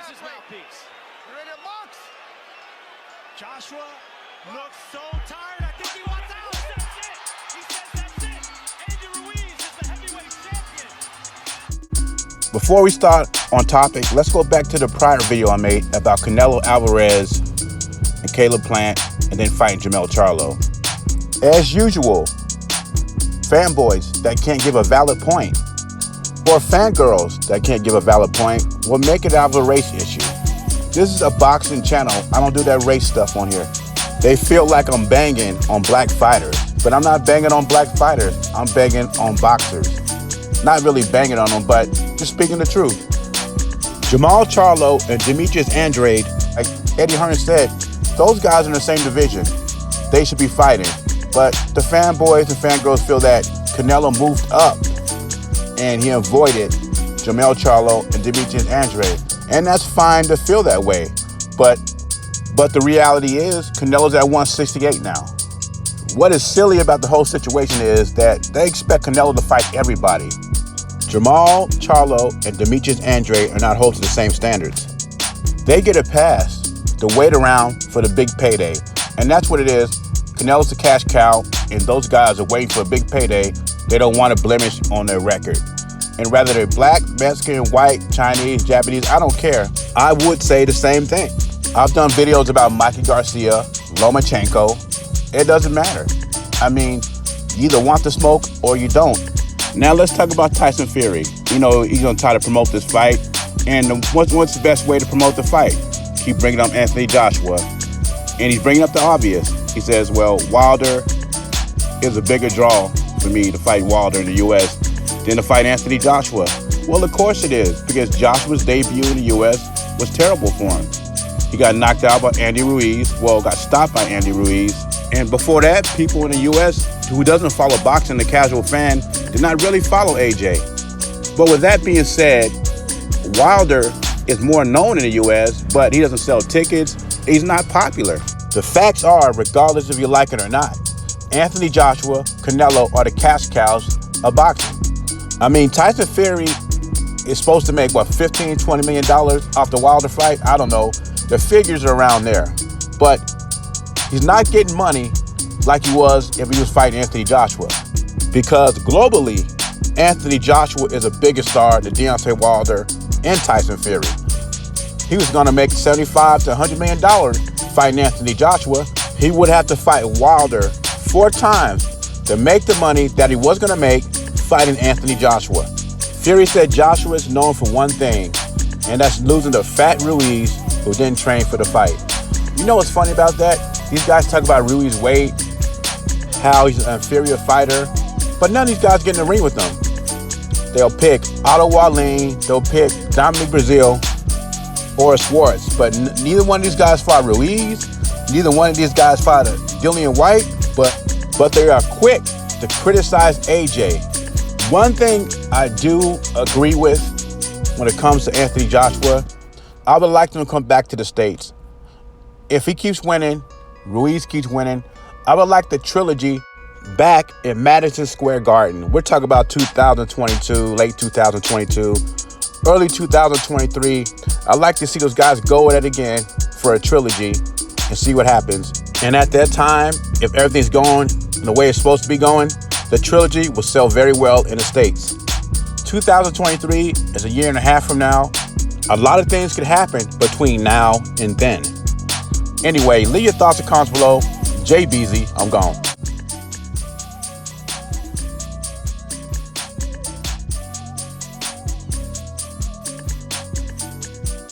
his mouthpiece. You ready to box? Joshua looks so tired. I think he wants out. That's it. He says that's it. Andy Ruiz is the heavyweight champion. Before we start on topic, let's go back to the prior video I made about Canelo Alvarez and Caleb Plant and then fighting Jermell Charlo. As usual, fanboys that can't give a valid point or fangirls that can't give a valid point will make it out of a race issue. This is a boxing channel. I don't do that race stuff on here. They feel like I'm banging on black fighters, but I'm not banging on black fighters. I'm banging on boxers. Not really banging on them, but just speaking the truth. Jermell Charlo and Demetrius Andrade, like Eddie Hearn said, those guys are in the same division. They should be fighting. But the fanboys and fangirls feel that Canelo moved up and he avoided Jermell Charlo and Demetrius Andrade. And that's fine to feel that way. But the reality is Canelo's at 168 now. What is silly about the whole situation is that they expect Canelo to fight everybody. Jermell Charlo and Demetrius Andrade are not held to the same standards. They get a pass to wait around for the big payday. And that's what it is. Canelo's a cash cow, and those guys are waiting for a big payday. They don't want a blemish on their record. And whether they're black, Mexican, white, Chinese, Japanese, I don't care. I would say the same thing. I've done videos about Mikey Garcia, Lomachenko. It doesn't matter. I mean, you either want the smoke or you don't. Now let's talk about Tyson Fury. You know, he's gonna try to promote this fight. And what's the best way to promote the fight? Keep bringing up Anthony Joshua. And he's bringing up the obvious. He says, well, Wilder is a bigger draw for me to fight Wilder in the U.S. than to fight Anthony Joshua. Well, of course it is, because Joshua's debut in the U.S. was terrible for him. He got knocked out by Andy Ruiz. Well, got stopped by Andy Ruiz. And before that, people in the U.S. who doesn't follow boxing, the casual fan, did not really follow AJ. But with that being said, Wilder is more known in the U.S., but he doesn't sell tickets. He's not popular. The facts are, regardless if you like it or not, Anthony Joshua, Canelo are the cash cows of boxing. I mean, Tyson Fury is supposed to make, what, $15, $20 million off the Wilder fight? I don't know. The figures are around there. But he's not getting money like he was if he was fighting Anthony Joshua. Because globally, Anthony Joshua is a bigger star than Deontay Wilder and Tyson Fury. He was going to make $75 to $100 million fighting Anthony Joshua. He would have to fight Wilder 4 times to make the money that he was going to make fighting Anthony Joshua. Fury said Joshua is known for one thing, and that's losing to Fat Ruiz, who didn't train for the fight. You know what's funny about that? These guys talk about Ruiz's weight, how he's an inferior fighter, but none of these guys get in the ring with them. They'll pick Otto Wallin, they'll pick Dominic Brazil, or Schwartz, but neither one of these guys fought Ruiz, neither one of these guys fought Dillian White, but they are quick to criticize AJ. One thing I do agree with when it comes to Anthony Joshua, I would like him to come back to the States. If he keeps winning, Ruiz keeps winning, I would like the trilogy back in Madison Square Garden. We're talking about 2022, late 2022, early 2023. I'd like to see those guys go at it again for a trilogy and see what happens. And at that time, if everything's going the way it's supposed to be going, the trilogy will sell very well in the States. 2023 is a year and a half from now. A lot of things could happen between now and then. Anyway, leave your thoughts and comments below. Jay Beezy, I'm gone.